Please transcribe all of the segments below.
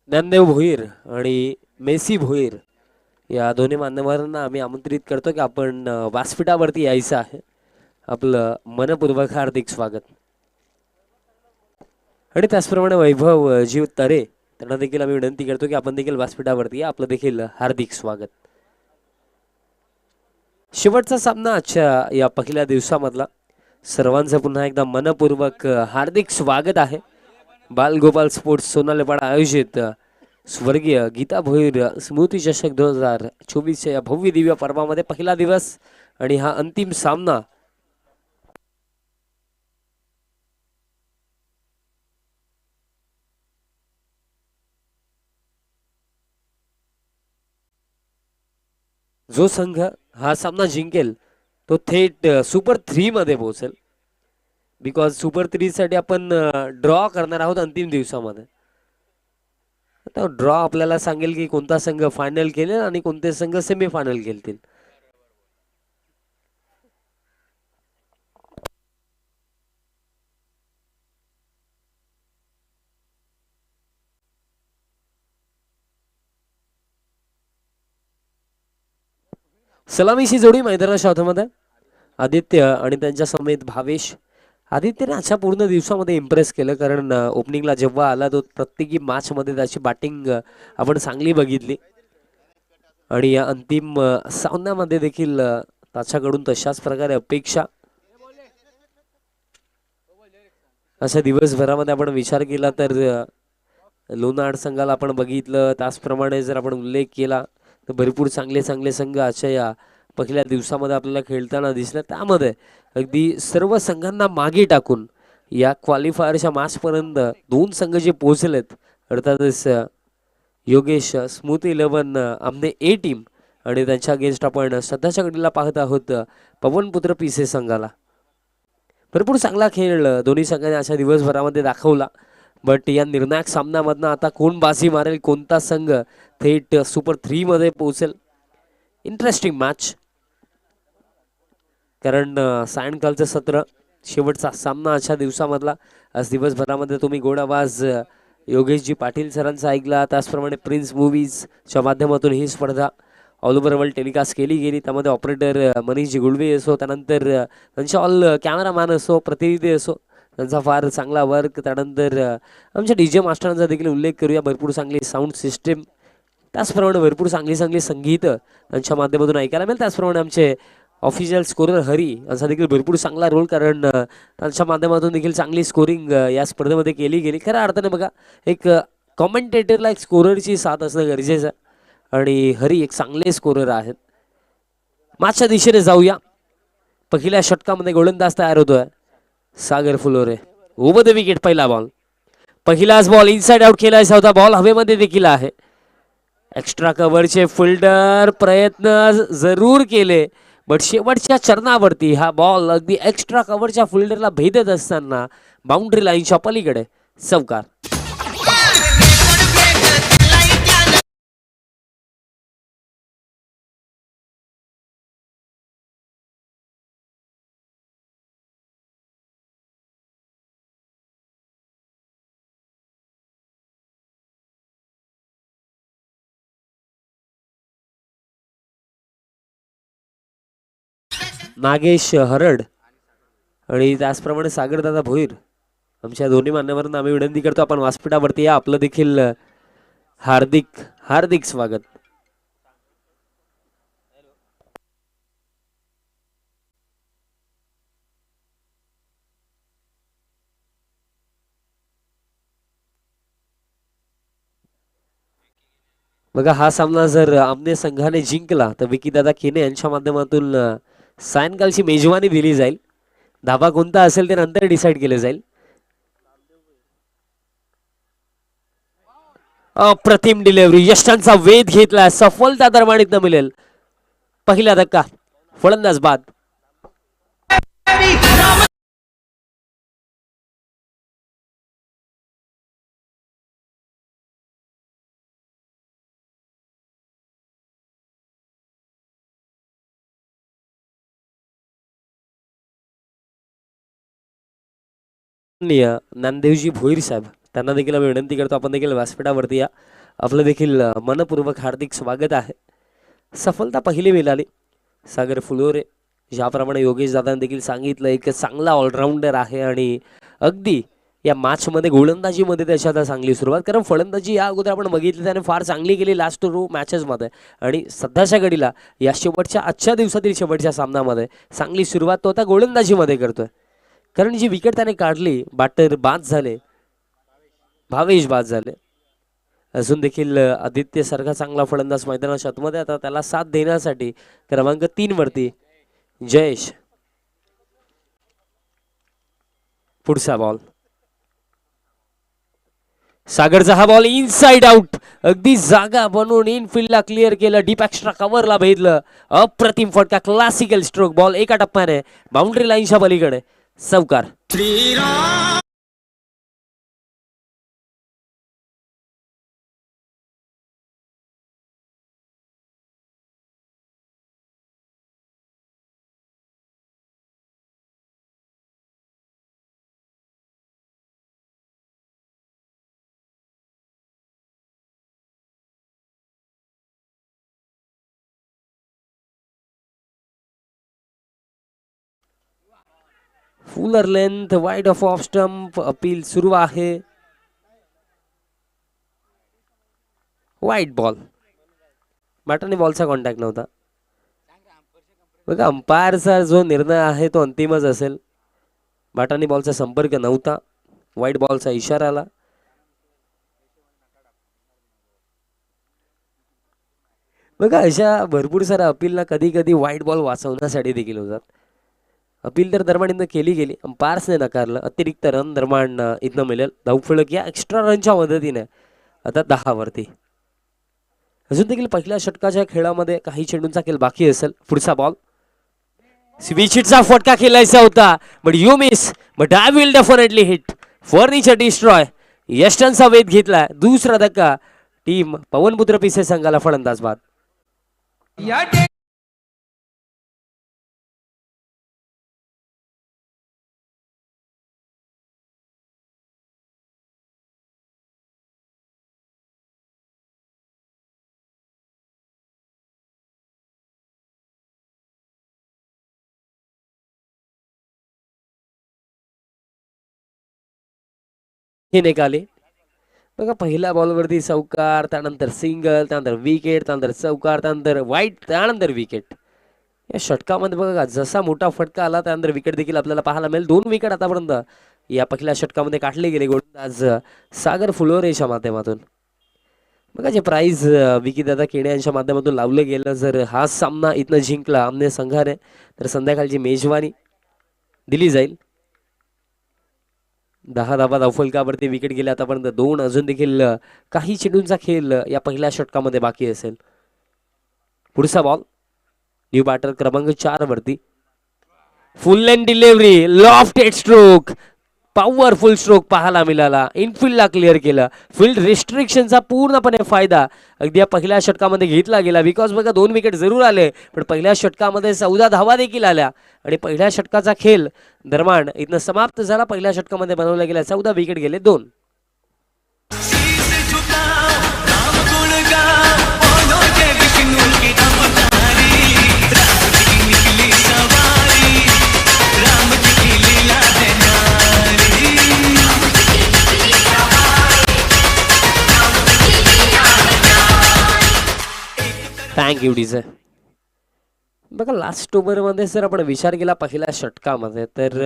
ज्ञानदेव भोईर आणि मेसी भोईर या दोन्ही मान्यवरांना आम्ही आमंत्रित करतो की आपण व्यासपीठावरती यायचं आहे. आपलं मनपूर्वक हार्दिक स्वागत. आणि त्याचप्रमाणे वैभव जीव तरे त्यांना देखील आम्ही विनंती करतो की आपण देखील व्यासपीठावरती या, आपलं देखील हार्दिक स्वागत. शेवटचा सामना आजच्या या पहिल्या दिवसामधला. सर्वांचं पुन्हा एकदा मनपूर्वक हार्दिक स्वागत आहे. बालगोपाल स्पोर्ट्स सोनालीपाडा आयोजित स्वर्गीय गीता भोईर स्मृती चषक 2024 या भव्य दिव्य पर्वामध्ये पहिला दिवस आणि हा अंतिम सामना. जो संघ हा सामना जिंकेल तो थेट सुपर 3 मध्ये पोहोचेल. बिकॉज सुपर 3 साठी आपण ड्रॉ करणार आहोत अंतिम दिवसामध्ये. आता ड्रॉ आपल्याला सांगेल की कोणता संघ फायनल केलेल आणि कोणते संघ सेमी फायनल खेळतील. सलामीची जोडी मैदानाच्या हातामध्ये आदित्य आणि त्यांच्या समेत भावेश. आदित्यने अशा पूर्ण दिवसामध्ये इम्प्रेस केलं, कारण ओपनिंगला जेव्हा आला तो प्रत्येकी मॅच मध्ये त्याची बॅटिंग आपण चांगली बघितली आणि या अंतिम सामन्यामध्ये देखील त्याच्याकडून तशाच प्रकारे अपेक्षा. अशा दिवसभरामध्ये आपण विचार केला तर लोणार संघाला आपण बघितलं, त्याचप्रमाणे जर आपण उल्लेख केला तर भरपूर चांगले चांगले संघ अशा या पहिल्या दिवसामध्ये आपल्याला खेळताना दिसलं. त्यामध्ये अगदी सर्व संघांना मागे टाकून या क्वालिफायरच्या मॅचपर्यंत दोन संघ जे पोहोचलेत, अर्थातच योगेश स्मृती 11 आमने ए टीम आणि त्यांच्या अगेन्स्ट आपण सध्याच्या घडीला पाहत आहोत पवनपुत्र पीसे संघाला. भरपूर चांगला खेळ दोन्ही संघांनी अशा दिवसभरामध्ये दाखवला. बट या निर्णायक सामन्यामधनं आता कोण बाजी मारेल, कोणता संघ थेट सुपर 3 मध्ये पोहोचेल, इंटरेस्टिंग मॅच. कारण सायंकाळचं सत्र शेवटचा सामना अशा दिवसामधला. आज दिवसभरामध्ये तुम्ही गोड आवाज योगेशजी पाटील सरांचा ऐकला, त्याचप्रमाणे प्रिन्स मूवीजच्या माध्यमातून ही स्पर्धा ऑल ओव्हर वर्ल्ड टेलिकास्ट केली गेली. त्यामध्ये ऑपरेटर मनीषजी गुळवे असो, त्यानंतर त्यांचे ऑल कॅमेरामॅन असो, प्रतिनिधी असो, त्यांचा फार चांगला वर्क. त्यानंतर आमच्या DJ मास्टरांचा देखील उल्लेख करूया. भरपूर चांगली साऊंड सिस्टीम, त्याचप्रमाणे भरपूर चांगली चांगली संगीत त्यांच्या माध्यमातून ऐकायला मिळेल. त्याचप्रमाणे आमचे ऑफिशियल स्कोरर हरी यांचा देखील भरपूर चांगला रोल, कारण त्यांच्या माध्यमातून देखील चांगली स्कोरिंग या स्पर्धेमध्ये केली गेली. खऱ्या अर्थाने बघा, एक कॉमेंटेटरला एक स्कोररची साथ असणं गरजेचं आहे आणि हरी एक चांगले स्कोरर आहेत. मागच्या दिशेने जाऊया. पहिल्या षटकामध्ये गोलंदाज तयार होतोय सागर फुलोरे. ओव्हर द विकेट पहिला बॉल. पहिलाच बॉल इनसाइड आउट खेळायचा होता. बॉल हवेमध्ये देखील आहे. एक्स्ट्रा कव्हरचे फिल्डर प्रयत्न जरूर केले, बट शेवटच्या चरणावरती हा बॉल अगदी एक्स्ट्रा कव्हरच्या फिल्डरला भेदत असताना बाउंड्री लाईनच्या पलीकडे चौकार. नागेश हरड आणि त्याचप्रमाणे सागरदादा भोईर आमच्या दोन्ही मान्यवरांना आम्ही विनंती करतो आपण व्यासपीठावरती या. आपलं देखील हार्दिक हार्दिक स्वागत. बघा, हा सामना जर आमने संघाने जिंकला तर विकीदादा केने यांच्या माध्यमातून सायंकाळची मेजवानी दिली जाईल. धाबा कोणता असेल ते नंतर डिसाईड केले जाईल. अप्रतिम डिलिव्हरी, यशांचा वेध घेतला, सफलता दरम्यान मिळेल. पहिला धक्का, फलंदाज बाद. नामदेवजी भोईर साहेब त्यांना देखील आम्ही विनंती करतो आपण देखील व्यासपीठावरती या. आपलं देखील मनपूर्वक हार्दिक स्वागत आहे. सफलता पहिली मिळाली सागर फुलोरे, ज्याप्रमाणे योगेश दादांनी देखील सांगितलं एक चांगला ऑलराऊंडर आहे आणि अगदी या मॅचमध्ये गोलंदाजीमध्ये त्याची आता चांगली सुरुवात, कारण फलंदाजी या अगोदर आपण बघितली त्याने फार चांगली केली लास्ट रो मॅचेसमध्ये आणि सध्याच्या घडीला या शेवटच्या आजच्या दिवसातील शेवटच्या सामन्यामध्ये चांगली सुरुवात तो आता गोलंदाजीमध्ये करतोय. कारण जी विकेट त्याने काढली, बॅटर बाद झाले, भावेश बाद झाले, अजून देखील आदित्य सारखा चांगला फलंदाज मैदानाच्या आतमध्ये आता त्याला साथ देण्यासाठी क्रमांक 3 वरती जयेश. पुढचा बॉल, सागरचा हा बॉल इनसाइड आउट, अगदी जागा बनवून इनफिल्डला क्लिअर केलं, डीप एक्स्ट्रा कव्हरला भेदलं, अप्रतिम फटका, क्लासिकल स्ट्रोक, बॉल एका टप्प्याने बाउंड्री लाईनच्या पलीकडे, चौकार. Fuller length wide of off stump, appeal सुरू आहे. वाईट बॉल, बॅटरने बॉलचा कॉन्टॅक्ट नव्हता. बघा अंपायरचा जो निर्णय आहे तो अंतिमच असेल. बॅटरने बॉलचा संपर्क नव्हता, वाईट बॉलचा इशारा आला. बघा अशा भरपूर साऱ्या अपीलला कधी कधी वाईट बॉल वाचवण्यासाठी देखील होतात. अपील तर दरम्यान केली गेली, अंपायर्सने नकारलं. अतिरिक्त रन दरम्यान इथनं मिळेल. धावफलक या एक्स्ट्रा रनच्या मदतीने आता 10 वरती. अजून देखील पहिल्या षटकाच्या खेळामध्ये काही चेंडूंचा खेळ बाकी असेल. पुढचा बॉल, स्विचिटचा फटका खेळायचा होता, but you miss, but I will definitely hit, furniture destroy. यष्टनचा वेध घेतलाय. दुसरा धक्का, टीम पवनपुत्र पिसे संघाला फलंदाज बाद. हे निकाली बघा, पहिल्या बॉलवरती चौकार, त्यानंतर सिंगल, त्यानंतर विकेट, त्यानंतर चौकार, त्यानंतर वाईट, त्यानंतर विकेट. या षटकामध्ये बघा जसा मोठा फटका आला त्यानंतर विकेट देखील आपल्याला पाहायला मिळेल. 2 विकेट आतापर्यंत या पहिल्या षटकामध्ये काढले गेले गोलंदाज सागर फुलोरेच्या माध्यमातून. बघा जे प्राइज विकीदादा केणे यांच्या माध्यमातून लावलं गेलं, जर हा सामना इथनं जिंकला आमने संघाने तर संध्याकाळची मेजवानी दिली जाईल. 10 धावा धावफलकावरती विकेट गेले आतापर्यंत 2. अजून देखील काही चेंडूंचा खेळ या पहिल्या षटकामध्ये बाकी असेल. पुढचा बॉल, न्यू बॅटर क्रमांक 4 वरती, फुल length delivery, lofted stroke, powerful stroke पाहायला मिळाला. इनफिल्डला क्लिअर केलं. फील्ड रिस्ट्रिक्शनचा पूर्णपणे फायदा अगदी या पहिल्या षटकामध्ये घेतला गेला. बिकॉज बघा 2 विकेट जरूर आले, पण पहिल्या षटकामध्ये 14 धावा देखील आल्या आणि पहिल्या षटकाचा खेळ दरम्यान इथनं समाप्त झाला. पहिल्या षटकामध्ये बनवल्या गेल्या 14 विकेट गेले 2. Thank you DJ. बघा लास्ट ओव्हरमध्ये जर आपण विचार केला पहिल्या षटकामध्ये तर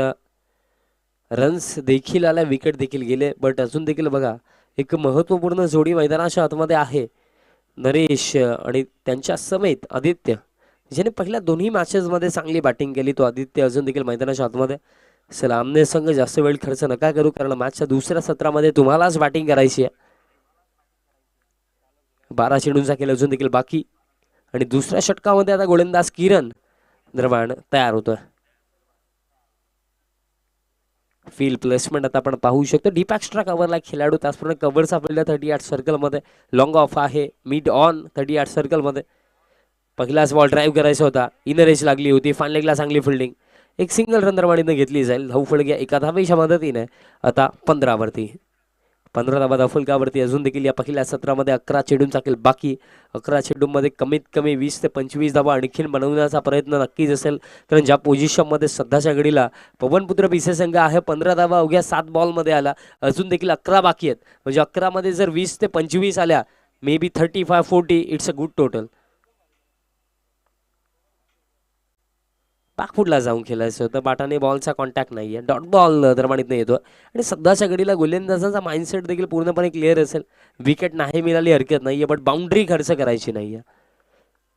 रन्स देखील आल्या, विकेट देखील गेले, बट अजून देखील बघा एक महत्त्वपूर्ण जोडी मैदानाच्या आतमध्ये आहे. नरेश आणि त्यांच्या समेत आदित्य, ज्याने पहिल्या दोन्ही मॅचेसमध्ये चांगली बॅटिंग केली, तो आदित्य अजून देखील मैदानाच्या आतमध्ये. चला आमने संघ जास्त वेळ खर्च नका करू, कारण मॅचच्या दुसऱ्या सत्रामध्ये तुम्हालाच बॅटिंग करायची आहे. 12 चेंडूंचा खेळ अजून देखील बाकी आणि दुसऱ्या षटकामध्ये आता गोलंदाज किरण दरम्यान तयार होतोय. फील्ड प्लेसमेंट आता आपण पाहू शकतो. डीप एक्स्ट्रा कव्हरला खेळाडू, त्याचप्रमाणे कव्हरचा पहिला 38 सर्कलमध्ये, लॉंग ऑफ आहे, मिड ऑन 38 सर्कलमध्ये. पहिलाच बॉल ड्राईव्ह करायचा होता, इनर एज लागली होती, फाईन लेगला चांगली फिल्डिंग, एक सिंगल रन दरम्यान घेतली जाईल. धावफलक या एका धावेच्या मदतीने आता 15 वरती. 15 धावा धावफलकावरती. अजून देखील या पहिल्या सत्रामध्ये 11 चेंडूंचा खेळ बाकी. 11 चेंडूंमध्ये कमीत कमी 20 ते 25 धावा आणखीन बनवण्याचा प्रयत्न नक्कीच असेल. कारण ज्या पोझिशनमध्ये सध्याच्या घडीला पवनपुत्र पिसे संघ आहे, 15 धावा अवघ्या 7 बॉलमध्ये आला. अजून देखील 11 बाकी आहेत. म्हणजे 11 मध्ये जर 20 ते 25 आल्या, maybe 35-40, it's a good total. पाकफुटला जाऊन खेळायचं होतं. बाटाने बॉलचा कॉन्टॅक्ट नाहीये. डॉट बॉल धर्मानीतनं येतो. आणि सध्याच्या घडीला गोलंदाजांचा माइंडसेट देखील पूर्णपणे क्लिअर असेल. विकेट नाही मिळाली हरकत नाहीये, बट बाउंड्री खर्च करायची नाहीये.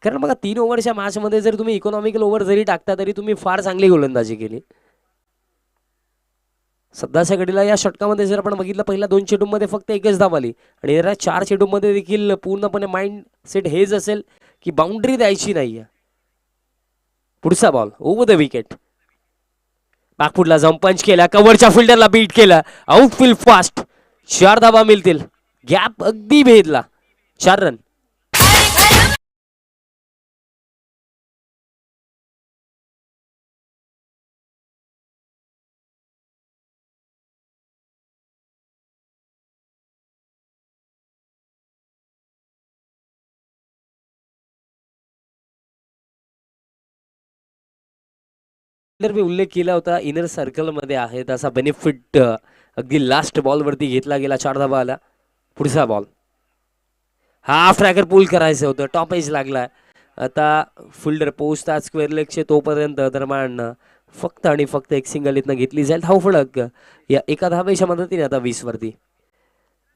कारण बघा 3 ओव्हरच्या मॅचमध्ये जर तुम्ही इकॉनॉमिकल ओव्हर जरी टाकता तरी तुम्ही फार चांगली गोलंदाजी केली. सध्याच्या घडीला या षटकामध्ये जर आपण बघितलं, पहिल्या 2 चेंडूमध्ये फक्त एकच धाव आली आणि या 4 चेंडूमध्ये देखील पूर्णपणे माइंड सेट हेच असेल की बाउंड्री द्यायची नाहीये. पुढचा बॉल ओव्हर द विकेट. बॅकफुटला जाऊन पंच केला, कव्हरच्या फिल्डरला बीट केला, आउटफील्ड फास्ट. 4 धावा मिळतील. गॅप अगदी भेदला. 4 रन. मी उल्लेख केला होता इनर सर्कल मध्ये आहे, तसा बेनिफिट अगदी लास्ट बॉल वरती घेतला गेला. 4 धावा आला. पुढचा बॉल. हाफ ट्रॅकर पुल करायचं होतं, टॉप एज लागलाय. आता फिल्डर पोहोचतात स्क्वेअर लेगचे तोपर्यंत दरम्यान फक्त आणि फक्त एक सिंगल इथनं घेतली जाईल. धावफलक या एका धावेच्या मदतीने आता 20 वरती.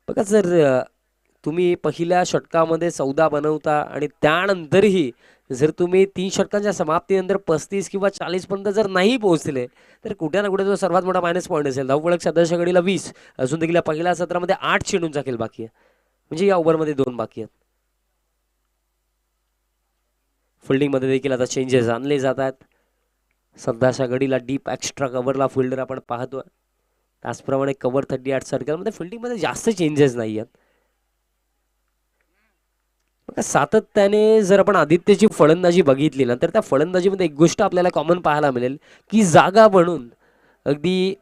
बघा जर तुम्ही पहिल्या षटकामध्ये 14 बनवता आणि त्यानंतरही जर तुम्ही 3 षटकांच्या समाप्तीनंतर 35 किंवा 40 पर्यंत जर नाही पोहोचले, तर कुठे ना कुठे तो सर्वात मोठा मायनस पॉईंट असेल. धावफलक सध्याच्या घडीला 20. अजून देखील पहिल्या सत्रामध्ये 8 चेंडूंचा खेळ बाकी आहे. म्हणजे या ओव्हरमध्ये 2 बाकी आहेत. फिल्डिंगमध्ये देखील आता चेंजेस आणले जात आहेत. सध्याच्या घडीला डीप एक्स्ट्रा कव्हरला फिल्डर आपण पाहतोय. त्याचप्रमाणे कव्हर 38 सर्कलमध्ये फिल्डिंगमध्ये जास्त चेंजेस नाही आहेत. सातत्याने जर आपण आदित्यची फलंदाजी बघितली ना, तर त्या फलंदाजीमध्ये एक गोष्ट आपल्याला कॉमन पाहायला मिळेल की जागा बनून अगदी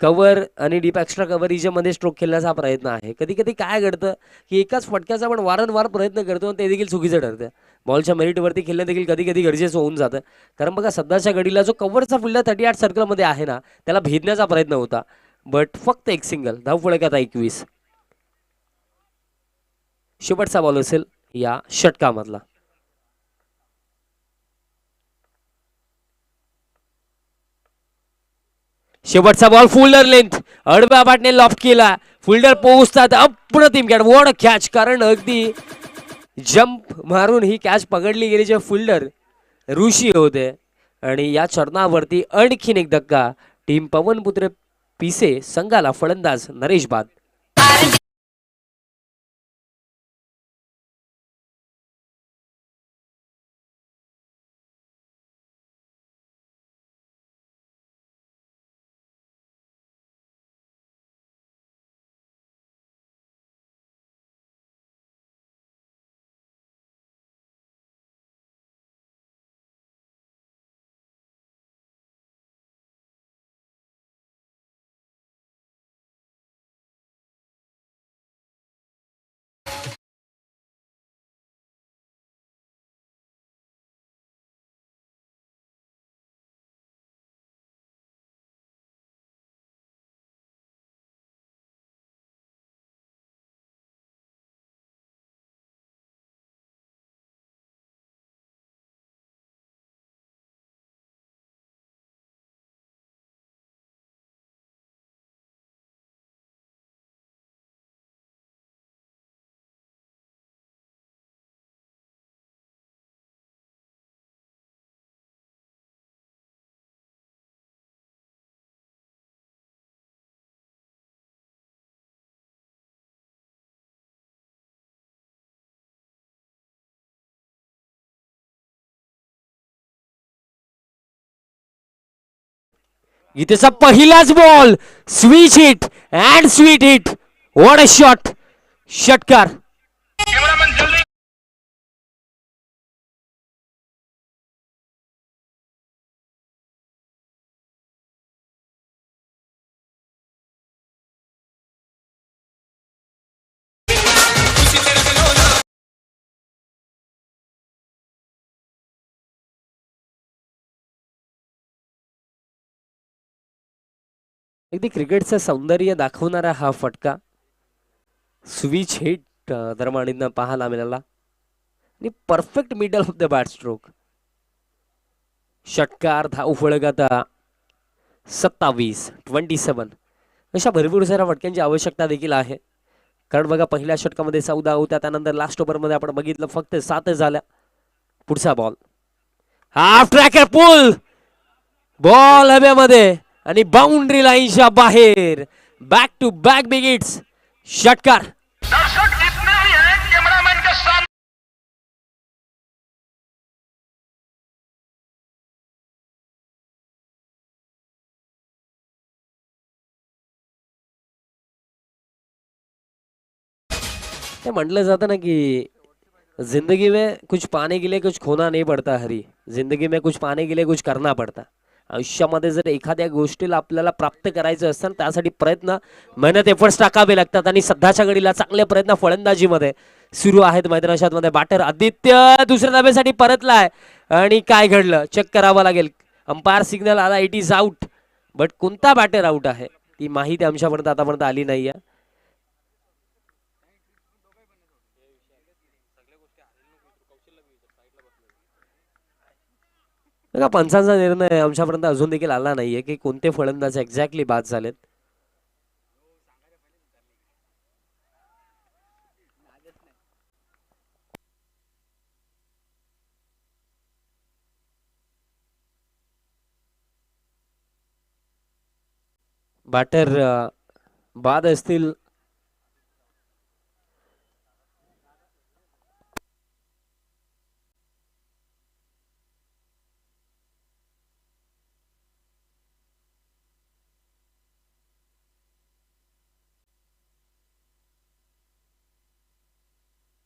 कव्हर आणि डीप एक्स्ट्रा कव्हरेजमध्ये स्ट्रोक खेळण्याचा प्रयत्न आहे. कधी कधी काय घडतं की एकाच फटक्याचा आपण वारंवार प्रयत्न करतो आणि ते देखील चुकीचं ठरतं. बॉलच्या मेरिटवरती खेळणं देखील कधी कधी गरजेचं होऊन जातं. कारण बघा सध्याच्या घडीला जो कव्हरचा फिल्डर 38 सर्कलमध्ये आहे ना, त्याला भेदण्याचा प्रयत्न होता, बट फक्त एक सिंगल. धावफलक आता 21. शेवटचा बॉल असेल या षटकामधला. शेवटचा बॉल फुल्डर लेंथ अडव्या बाटने लॉफ्ट केला. फिल्डर पोहोचतात. अप्रतिम कॅच, वॉट कॅच. कारण अगदी जंप मारून ही कॅच पकडली गेली. जे फिल्डर ऋषी होते आणि या चरणावरती आणखीन एक धक्का. टीम पवनपुत्र पिसे संघाला फलंदाज नरेश बाद. गीतेचा पहिलाच ball. Switch hit and sweet hit. What a shot. षटकार. अगदी क्रिकेटचं सौंदर्य दाखवणारा हा फटका स्विच हिट दरम्यान पाहायला मिळाला आणि perfect middle of the bat stroke. षटकार धाव फलक आता 27 अशा भरपूर साऱ्या फटक्यांची आवश्यकता देखील आहे. कारण बघा पहिल्या षटकामध्ये 14 होत्या, त्यानंतर लास्ट ओव्हरमध्ये आपण बघितलं फक्त 7 झाल्या. पुढचा ball half tracker pull, ball हवेमध्ये आणि बाउंड्री लाईनच्या बाहेर. Back to back big hits. षटकार ते म्हटलं जातं ना की जिंदगी में कुछ पाने के लिए कुछ खोना नहीं पड़ता हरी, जिंदगी में कुछ पाने के लिए कुछ करना पड़ता. आयुष्यामध्ये जर एखाद्या गोष्टीला आपल्याला प्राप्त करायचं असतं त्यासाठी प्रयत्न मेहनत एफर्ट्स टाकावे लागतात आणि सध्याच्या घडीला चांगले प्रयत्न फलंदाजीमध्ये सुरू आहेत मैदानामध्ये. बॅटर आदित्य दुसऱ्या धाब्यासाठी परतलाय आणि काय घडलं चेक करावं लागेल. अंपायर सिग्नल आला, इट इज आउट. बट कोणता बॅटर आउट आहे ती माहिती आमच्यापर्यंत आतापर्यंत आली नाहीये. बघा पंचांचा निर्णय आमच्यापर्यंत अजून देखील आला नाहीये की कोणते फलंदाज एक्झॅक्टली बाद झालेत. बॅटर बाद असतील.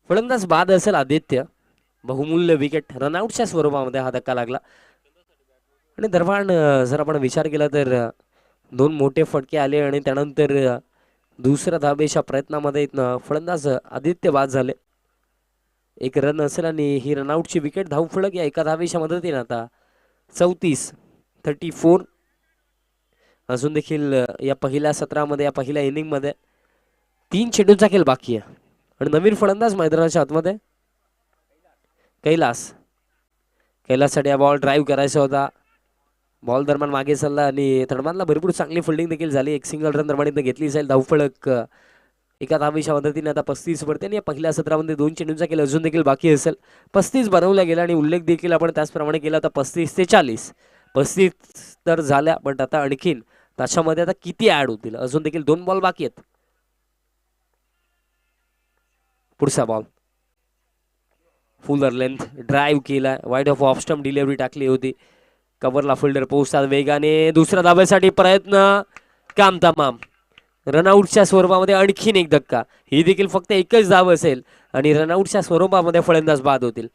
फलंदाज बाद असेल आदित्य. बहुमूल्य विकेट रनआउटच्या स्वरूपामध्ये हा धक्का लागला. आणि दरम्यान जर आपण विचार केला तर दोन मोठे फटके आले आणि त्यानंतर दुसऱ्या धाबेच्या प्रयत्नामध्ये फलंदाज आदित्य बाद झाले. एक रन असेल आणि ही रनआउटची विकेट धाव फलक या एका धावेच्या मदतीने आता 34. अजून देखील या पहिल्या सत्रामध्ये या पहिल्या इनिंगमध्ये 3 चेंडूंचा खेळ बाकी आहे आणि नवीन फलंदाज मैदानाच्या आतमध्ये कैलाससाठी हा बॉल ड्राईव्ह करायचा होता. बॉल दरम्यान मागे चालला आणि थर्मानला भरपूर चांगली फिल्डिंग देखील झाली. एक सिंगल रन दरम्यान घेतली जाईल. धावफलक एका धावेच्या मदतीने आता 35 पडते आणि या पहिल्या सत्रामध्ये 2 चेंडूंचा खेळ अजून देखील बाकी असेल. 35 बनवला गेला आणि उल्लेख देखील आपण त्याचप्रमाणे केला तर 35 ते 40. 35 तर झाल्या पण आता आणखीन त्याच्यामध्ये आता किती ऍड होतील अजून देखील 2 बॉल बाकी आहेत. पुढचा बॉल फुलर लेंथ ड्राईव्ह केला, wide of off stump delivery टाकली होती. कव्हरला फिल्डर पोहोचतात वेगाने. दुसऱ्या धाब्यासाठी प्रयत्न काम तमाम. रनआउटच्या स्वरूपामध्ये आणखीन एक धक्का. ही देखील फक्त एकच धाव असेल आणि रनआउटच्या स्वरूपामध्ये फलंदाज बाद होतील.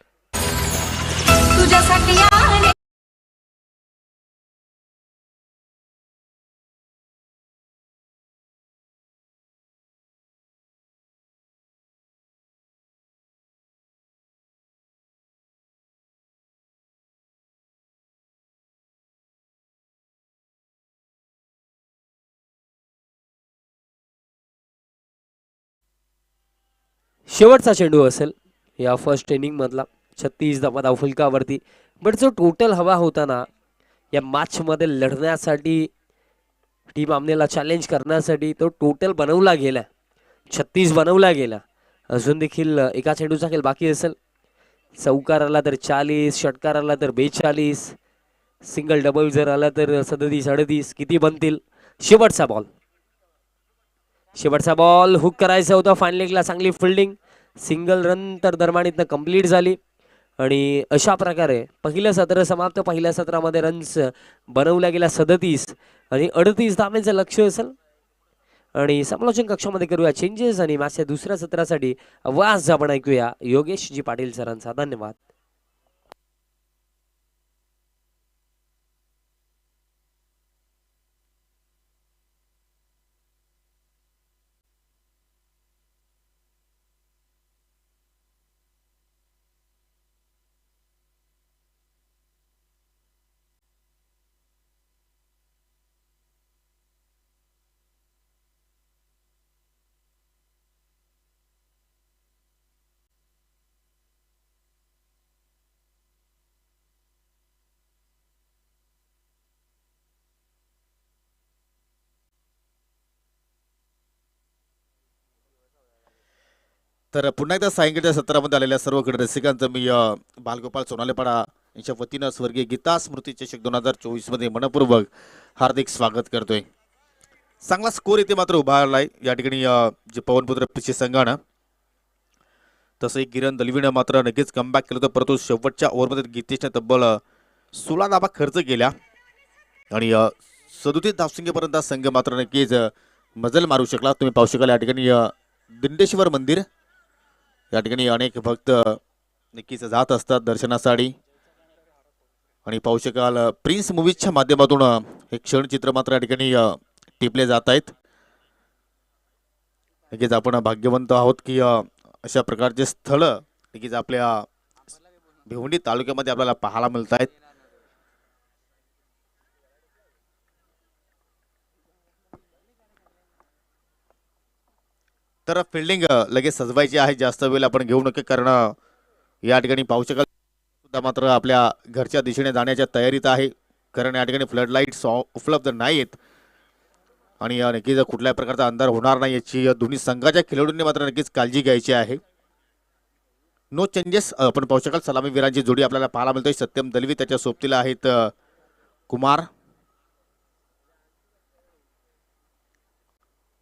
शेवटचा चेंडू असेल या फर्स्ट इनिंग मधला. 36 धावा धावफलकावरती. बट जो टोटल हवा होता ना या मॅच मध्ये लढण्यासाठी, टीम आमनेला चॅलेंज करण्यासाठी, तो टोटल बनवला गेला. 36 बनवला गेला. अजून देखील एका चेंडूचा खेळ बाकी असेल. चौकार आला तर 40, षटकार आला तर 42, सिंगल डबल जर आला तर 37 38. किती बनतील. शेवटचा बॉल हुक करायचा होता. फाईन लेगला चांगली फिल्डिंग. सिंगल रन तर दरम्यान कंप्लीट झाली आणि अशा प्रकारे पहिलं सत्र समाप्त. पहिल्या सत्रामध्ये रन्स बनवल्या गेल्या 37 आणि 38 धावांचं लक्ष असेल. आणि समालोचन कक्षामध्ये करूया चेंजेस आणि मॅचच्या दुसऱ्या सत्रासाठी आवाज आपण ऐकूया योगेशजी पाटील सरांचा. धन्यवाद. तर पुन्हा एकदा सायंकाळच्या सत्रामध्ये आलेल्या सर्व क्रीडा रसिकांचं मी बालगोपाळ सोनालेपाडा यांच्या वतीनं स्वर्गीय गीता स्मृती चषक 2024 मध्ये मनपूर्वक हार्दिक स्वागत करतोय. चांगला स्कोर इथे मात्र उभा आलाय या ठिकाणी जे पवनपुत्र पिछे संघानं. तसंही किरण दलवीनं मात्र नक्कीच कमबॅक केलं होतं, परंतु शेवटच्या ओव्हरमध्ये गीतेशने तब्बल 16 धावा खर्च केल्या आणि 37 धावसंख्येपर्यंत संघ मात्र नक्कीच मजल मारू शकला. तुम्ही पाहू शकाल या ठिकाणी दिंडेश्वर मंदिर या ठिकाणी अनेक भक्त नक्कीच जात असतात दर्शनासाठी आणि पाहू शकाल प्रिन्स मूवीजच्या माध्यमातून हे क्षणचित्र मात्र या ठिकाणी टिपले जात आहेत. नक्कीच आपण भाग्यवंत आहोत की अशा प्रकारचे स्थळ नक्कीच आपल्या भिवंडी तालुक्यामध्ये आपल्याला पाहायला मिळत आहेत. तर फिल्डिंग लगेच सजवायची आहे, जास्त वेळ आपण घेऊ नये, कारण या ठिकाणी पाहू शकाल सुद्धा मात्र आपल्या घरच्या दिशेने जाण्याच्या तयारीत आहे, कारण या ठिकाणी फ्लड लाईट्स उपलब्ध नाहीत आणि नक्कीच कुठल्याही प्रकारचा अंधार होणार नाही याची दोन्ही संघाच्या खेळाडूंनी मात्र नक्कीच काळजी घ्यायची आहे. नो चेंजेस आपण पाहू शकाल सलामीवीरांची जोडी आपल्याला पाहायला मिळतोय. सत्यम दलवी, त्याच्या सोबतीला आहेत कुमार.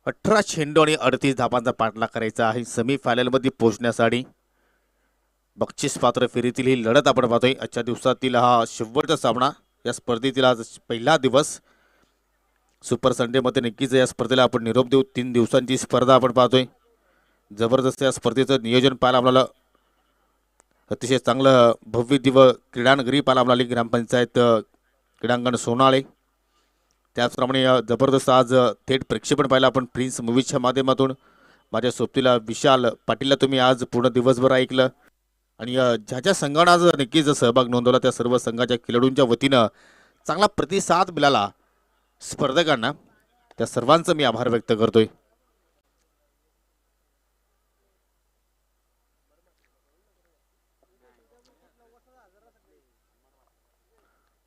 18 चेंडू आणि 38 धावांचा पाठलाग करायचा आहे सेमी फायनल मध्ये पोहोचण्यासाठी. बक्षीस पात्र फेरीतील ही लढत आपण पाहतोय. आजच्या दिवसातील हा शेवटचा सामना या स्पर्धेतील आज पहिला दिवस. सुपर संडे मध्ये नक्कीच या स्पर्धेला आपण निरोप देऊ. 3 दिवसांची स्पर्धा आपण पाहतोय. जबरदस्त या स्पर्धेचं नियोजन पाहायला आपल्याला अतिशय चांगलं भव्य दिव्य क्रीडानगरी पाहायला आपल्याला ग्रामपंचायत क्रीडांगण सोनाळे. त्याचप्रमाणे जबरदस्त आज थेट प्रक्षेपण पाहिलं आपण प्रिन्स मूवीजच्या माध्यमातून. माझ्या सोबतीला विशाल पाटीलला तुम्ही आज पूर्ण दिवसभर ऐकलं आणि ज्या ज्या संघानं आज नक्कीच सहभाग नोंदवला त्या सर्व संघाच्या खेळाडूंच्या वतीनं चांगला प्रतिसाद मिळाला स्पर्धकांना, त्या सर्वांचं मी आभार व्यक्त करतोय.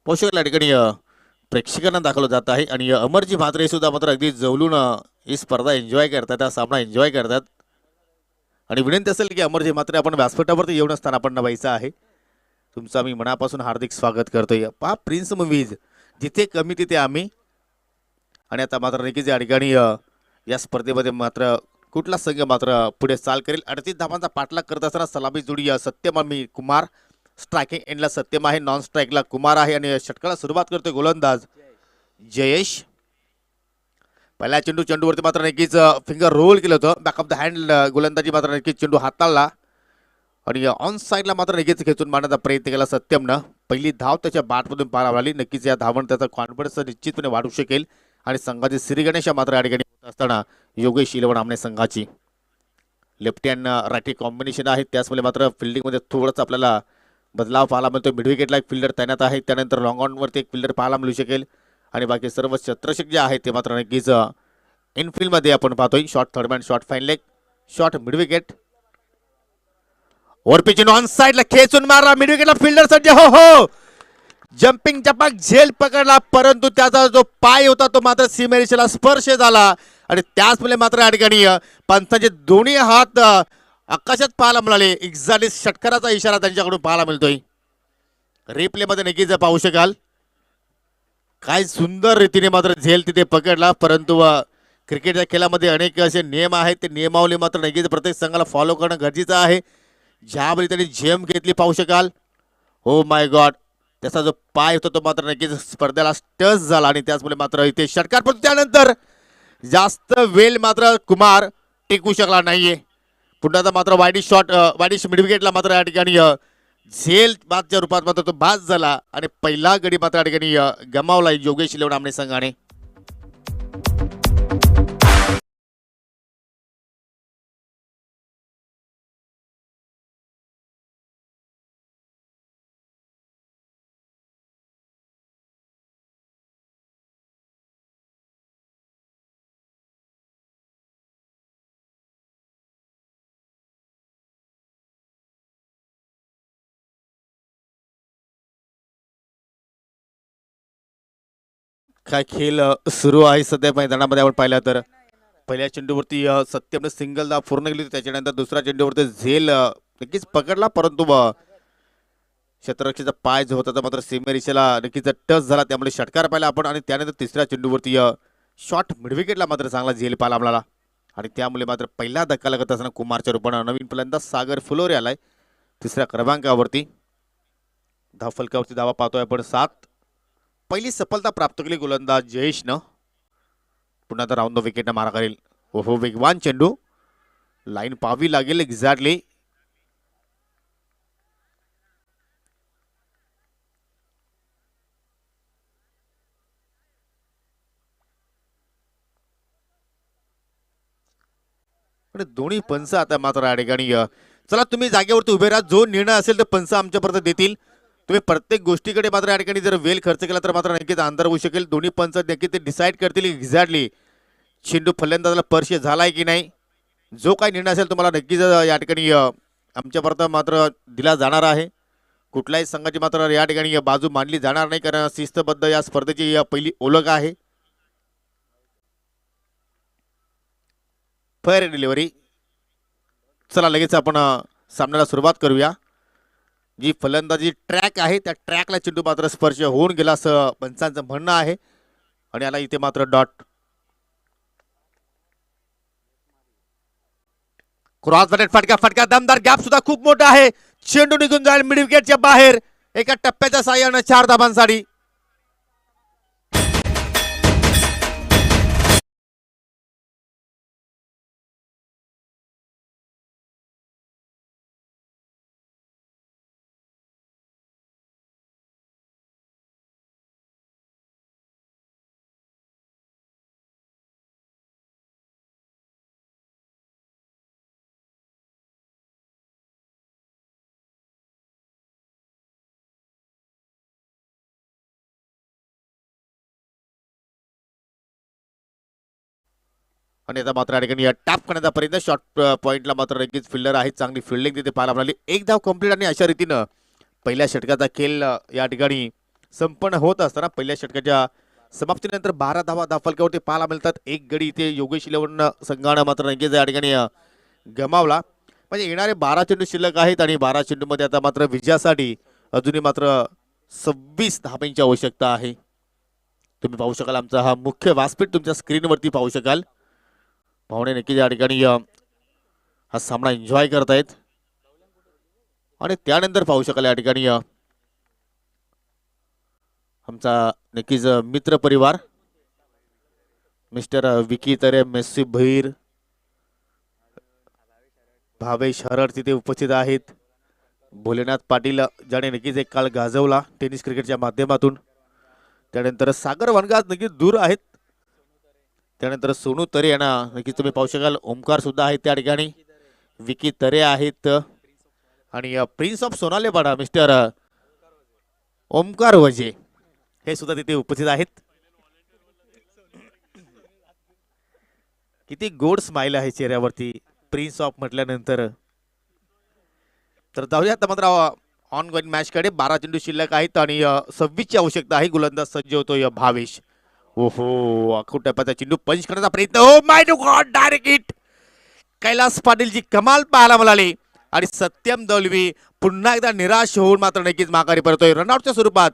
पोषक या ठिकाणी प्रेक्षकांना दाखवलं जात आहे आणि अमरजी म्हात्रे सुद्धा मात्र अगदी जवळून ही स्पर्धा एन्जॉय करतात, हा सामना एन्जॉय करतात. आणि विनंती असेल की अमरजी म्हात्रे आपण व्यासपीठावरती येऊन असताना आपण व्हायचं आहे. तुमचं आम्ही मनापासून हार्दिक स्वागत करतोय. पहा प्रिन्स मूवीज, जिथे कमी तिथे आम्ही. आणि आता मात्र नक्कीच या ठिकाणी या स्पर्धेमध्ये मात्र कुठला संघ मात्र पुढे चाल करेल. 38 धावांचा पाठलाग करत असताना सलामी जोडी सत्यम आणि कुमार. स्ट्रायकिंग एंडला सत्यम आहे, नॉन स्ट्राईकला कुमार आहे आणि षटकाला सुरुवात करतोय गोलंदाज जयेश. पहिल्या चेंडूवरती मात्र नक्कीच फिंगर रोल केलं होतं. बॅक ऑफ द हँड गोलंदाजी मात्र नक्कीच चेंडू हाताळला आणि ऑन साईडला मात्र नक्कीच खेचून मारण्याचा प्रयत्न केला सत्यमनं. पहिली धाव त्याच्या बॅटमधून पार आली. नक्कीच या धावण त्याचा कॉन्फिडन्स निश्चितपणे वाढू शकेल आणि संघाची श्रीगणेश मात्र या ठिकाणी होत असताना योगेश 11 आमने संघाची लेफ्ट हँड राईट कॉम्बिनेशन आहे. त्याचमुळे मात्र फिल्डिंगमध्ये थोडंच आपल्याला बदलाव पाहायला मिळतो. मिड विकेटला एक फिल्डर तैनात आहे, त्यानंतर लॉंग ऑनवरती एक फिल्डर पाहायला मिळू शकेल आणि बाकी सर्व क्षेत्ररक्षक जे आहेत ते मात्र नक्कीच इनफिल्डमध्ये आपण पाहतोय. Short third man, short fine leg, short mid wicket. Over pitch on साइडला खेचून मारला मिड विकेटला फिल्डर सज्ज. हो हो, जम्पिंग चपाक झेल पकडला, परंतु त्याचा जो पाय होता तो मात्र सीमेरेषेला स्पर्श झाला आणि त्याचमुळे मात्र या ठिकाणी पंचांचे दोन्ही हात आकाशात पाहायला मिळाले. एक्झॅक्टली षटकाराचा इशारा त्यांच्याकडून पाहायला मिळतोय. रिप्ले मध्ये नक्कीच पाहू शकाल काय सुंदर रीतीने मात्र झेल तिथे पकडला, परंतु क्रिकेटच्या खेळामध्ये अनेक असे नियम आहेत, ते नियमावली मात्र नक्कीच प्रत्येक संघाला फॉलो करणं गरजेचं आहे. ज्यावेळी त्यांनी झेम घेतली पाहू शकाल, हो माय गॉड, त्याचा जो पाय होता तो मात्र नक्कीच स्पर्धेला टच झाला आणि त्याचमुळे मात्र इथे षटकार. पण त्यानंतर जास्त वेळ मात्र कुमार टिकू शकला नाहीये. पुन्हा मात्र वाईडिश मिड विकेटला मात्र या ठिकाणी झेल बादच्या रूपात मात्र तो बाद झाला आणि पहिला गडी मात्र या ठिकाणी गमावला योगेश 11 आमने संघाने. काय खेळ सुरू आहे सध्या मैदानामध्ये आपण पाहिलं तर पहिल्या चेंडूवरती सत्यमने सिंगल धाव पूर्ण केली होती. त्याच्यानंतर दुसऱ्या चेंडूवरती झेल नक्कीच पकडला, परंतु क्षेत्ररक्षकाचा पाय जो होता तो मात्र सीमेरेषेला नक्कीच टच झाला, त्यामुळे षटकार पाहिला आपण. आणि त्यानंतर तिसऱ्या चेंडूवरती शॉट मिडविकेटला मात्र चांगला झेल पाहिला आपल्याला. आणि त्यामुळे मात्र पहिला धक्का लागत असताना कुमारच्या रूपानं नवीन फलंदाज सागर फुलोरे आलाय तिसऱ्या क्रमांकावरती. धावफलकावरती धावा पाहतोय आपण 7. पहिली सफलता प्राप्त केली गोलंदाज जयेशनं. पुन्हा तर राऊंड द विकेटनं मारा करेल. ओहो, वेगवान चेंडू, लाईन पाहावी लागेल एक्झॅक्टली. आणि दोन्ही पंच आता मात्र या ठिकाणी चला तुम्ही जागेवरती उभे राहा, जो निर्णय असेल तर पंच आमच्यापर्यंत देतील. तुम्ही प्रत्येक गोष्टीकडे मात्र या ठिकाणी जर वेळ खर्च केला तर मात्र नक्कीच अंतर होऊ शकेल. दोन्ही पंच नक्की ते डिसाईड करतील एक्झॅक्टली चेंडू फलंदाजाला स्पर्श झालाय की नाही. जो काही निर्णय असेल तुम्हाला नक्कीच या ठिकाणी आमच्यापर्यंत मात्र दिला जाणार आहे. कुठल्याही संघाची मात्र या ठिकाणी बाजू मांडली जाणार नाही, कारण शिस्तबद्ध या स्पर्धेची पहिली ओळख आहे. Fair delivery. चला लगेच आपण सामन्याला सुरुवात करूया. जी फलंदाजी ट्रॅक आहे त्या ट्रॅकला चेंडू मात्र स्पर्श होऊन गेला असं पंचांचं म्हणणं आहे. आणि याला इथे मात्र डॉट. क्रॉस बॅटेड फटका, फटका दमदार, गॅप सुद्धा खूप मोठा आहे. चेंडू निघून जाईल मिड विकेटच्या बाहेर एका टप्प्याच्या साह्यानं 4 धाबांसाठी. आणि आता मात्र या ठिकाणी टॅप करण्याचा प्रयत्न, शॉर्ट पॉईंटला मात्र नक्कीच फिल्डर आहे, चांगली फिल्डिंग तिथे पाहायला मिळाली. एक धाव कंप्लीट. आणि अशा रीतीनं पहिल्या षटकाचा खेळ या ठिकाणी संपन्न होत असताना पहिल्या षटकाच्या समाप्तीनंतर 12 धावा धावफलकावरती पाहायला मिळतात. एक गडी इथे योगेश इलेव्हन संघानं मात्र नक्कीच या ठिकाणी गमावला. म्हणजे येणारे 12 चेंडू शिल्लक आहेत आणि 12 चेंडूमध्ये आता मात्र विजयासाठी अजूनही मात्र 26 धावांची आवश्यकता आहे. तुम्ही पाहू शकाल आमचा हा मुख्य व्यासपीठ तुमच्या स्क्रीनवरती पाहू शकाल. पाहुणे नक्कीच या ठिकाणी हा सामना एन्जॉय करतायत. आणि त्यानंतर पाहू शकाल या ठिकाणी आमचा नक्कीच मित्र परिवार मिस्टर विकी तरे, मेस्सी भैर, भावेश हरड तिथे उपस्थित आहेत. भोलेनाथ पाटील ज्याने नक्कीच एक काळ गाजवला टेनिस क्रिकेटच्या माध्यमातून. त्यानंतर सागर वनगाज नक्कीच दूर आहेत. त्यानंतर सोनू तरे यांना नक्कीच तुम्ही पाहू शकाल. ओमकार सुद्धा आहेत त्या ठिकाणी. विकी तरे आहेत. आणि प्रिन्स ऑफ सोनालेपाडा मिस्टर ओमकार वजे हे सुद्धा तिथे उपस्थित आहेत. किती गोड स्माइल आहे चेहऱ्यावरती प्रिन्स ऑफ म्हटल्यानंतर. तर जाऊया आता मात्र ऑन गोईंग मॅच कडे. 12 चेंडू शिल्लक आहेत आणि 26 ची आवश्यकता आहे. गोलंदाज सज्ज होतोय भावेश. ओहो, अखूट टप्प्याचा चेंडू पंच करण्याचा प्रयत्न. Oh my god, direct hit. Kailas पाटीलची कमाल पाहायला मिळाली. आणि सत्यम दौलवी पुन्हा एकदा निराश होऊन मात्र नक्कीच माघारी परतोय. रनआउटच्या स्वरूपात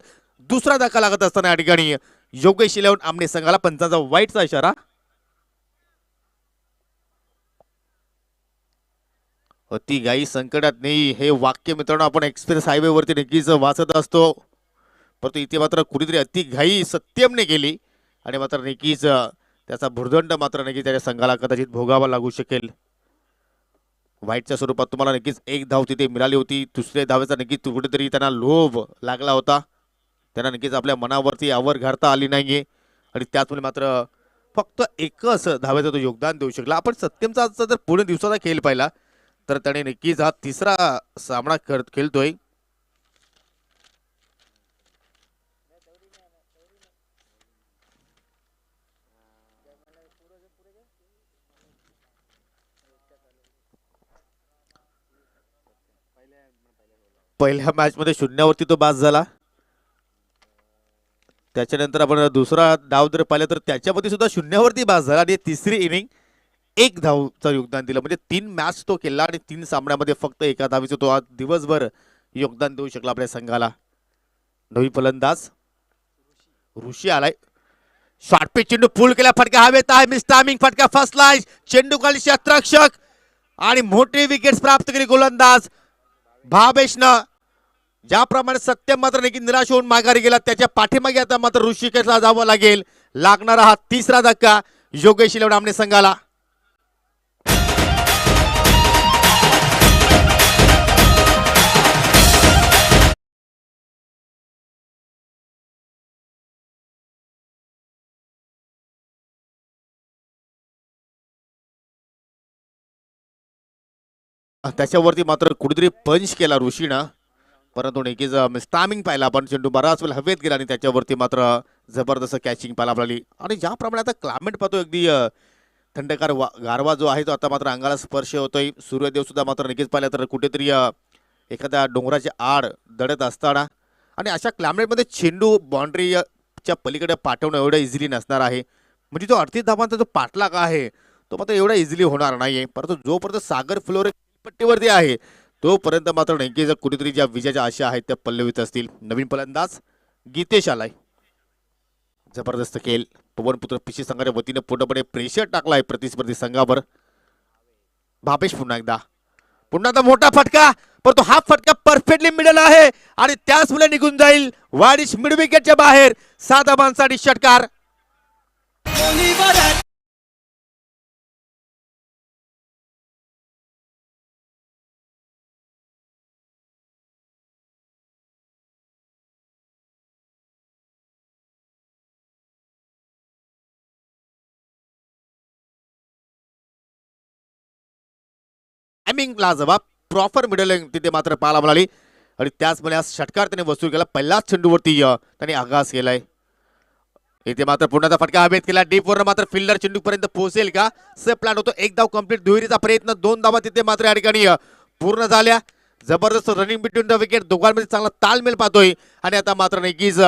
दुसरा धक्का लागत असताना या ठिकाणी योगेश इलेव्हन आमने संघाला पंचाचा वाईटचा इशारा. अति गाई संकटात नाही हे वाक्य मित्रांनो आपण एक्सप्रेस हायवे वरती नक्कीच वाचत असतो. परंतु इथे मात्र कुठेतरी अति घाई सत्यमने केली आणि मात्र नक्कीच त्याचा भुर्दंड मात्र नक्कीच त्याच्या संघाला कदाचित भोगावा लागू शकेल. वाईटच्या स्वरूपात तुम्हाला नक्कीच एक धाव तिथे मिळाली होती. दुसऱ्या धावेचा नक्कीच कुठेतरी त्यांना लोभ लागला होता. त्यांना नक्कीच आपल्या मनावरती आवर घालता आली नाहीये आणि त्याचमुळे मात्र फक्त एकच धावेचं तो योगदान देऊ शकला. आपण सत्यमचा आजचा जर पूर्ण दिवसाचा खेळ पाहिला तर त्याने नक्कीच हा तिसरा सामना खेळतोय. पहिल्या मॅच मध्ये 0वरती तो बाद झाला. त्याच्यानंतर आपण दुसरा डाव जर पाहिला तर त्याच्यामध्ये सुद्धा 0वरती बाद झाला. आणि तिसरी इनिंग 1 धावचं योगदान दिलं. म्हणजे 3 मॅच तो केला आणि 3 सामन्यामध्ये फक्त एका धावेचं तो आज दिवसभर योगदान देऊ शकला आपल्या संघाला. नवी फलंदाज ऋषी आलाय. शॉर्ट पिच चेंडू फुल केला, फटका हवेत आहे, मिस टायमिंग फटका फसलाय. चेंडू खाली क्षेत्ररक्षक आणि मोठी विकेट्स प्राप्त केली गोलंदाज भावेशनं. ज्याप्रमाणे सत्यम मात्र देखील निराश होऊन माघारी गेला, त्याच्या पाठीमागे आता मात्र ऋषिकेशला जावं लागेल. लागणारा हा 3रा धक्का योगेश इलेवडामणे संघाला. त्याच्यावरती मात्र कुठेतरी पंच केला ऋषीनं, परंतु नक्कीच मिस्टामिंग पाहिला आपण. चेंडू बराच वेळ हवेत गेला आणि त्याच्यावरती मात्र जबरदस्त कॅचिंग पाहायला मिळाली. आणि ज्याप्रमाणे आता क्लायमेट पाहतो अगदी थंडगार गारवा जो आहे तो आता मात्र अंगाला स्पर्श होतोय. सूर्यदेव सुद्धा मात्र नक्कीच पाहिलं तर कुठेतरी एखाद्या डोंगराच्या आड दडत असताना, आणि अशा क्लायमेटमध्ये चेंडू बाउंड्रीच्या पलीकडे पाठवणं एवढं इझिली नसणार आहे. म्हणजे जो 38 धावांचा जो पाठलाग आहे तो मात्र एवढा इझिली होणार नाहीये. परंतु जोपर्यंत सागर फ्लोरे पट्टीवरती आहे तोपर्यंत मात्र नक्कीच कुठेतरी ज्या विजयाच्या आशा आहेत त्या पल्लवित असतील. नवीन फलंदाज गीतेश आलाय. जबरदस्त खेळ. पवनपुत्र पिशी संघाच्या वतीने पूर्णपणे प्रेशर टाकलाय प्रतिस्पर्धी संघावर. भापेश पुन्हा एकदा मोठा फटका, परंतु हा फटका परफेक्टली मिडल आहे आणि त्याच मुळे निघून जाईल. वाडिश मिड विकेटच्या बाहेर. 7 धावांसाठी षटकार. टायमिंगला जबाब प्रॉपर मिडल तिथे मात्र पाहायला मिळाली आणि त्याचमुळे आज षटकार त्याने वसूल केला. पहिल्याच चेंडूवरती त्याने आघात केलाय. इथे मात्र पुन्हा फटका हवेत केला. डीपवर मात्र फिल्डर चेंडू पर्यंत पोहोचेल का, से प्लॅन होतो. 1 धाव कंप्लीट. दुहेरीचा प्रयत्न, 2 धावा तिथे मात्र या ठिकाणी पूर्ण झाल्या. जबरदस्त रनिंग बिटवीन द विकेट. दोघांमध्ये चांगला ताळमेळ पाहतोय आणि आता मात्र नक्कीच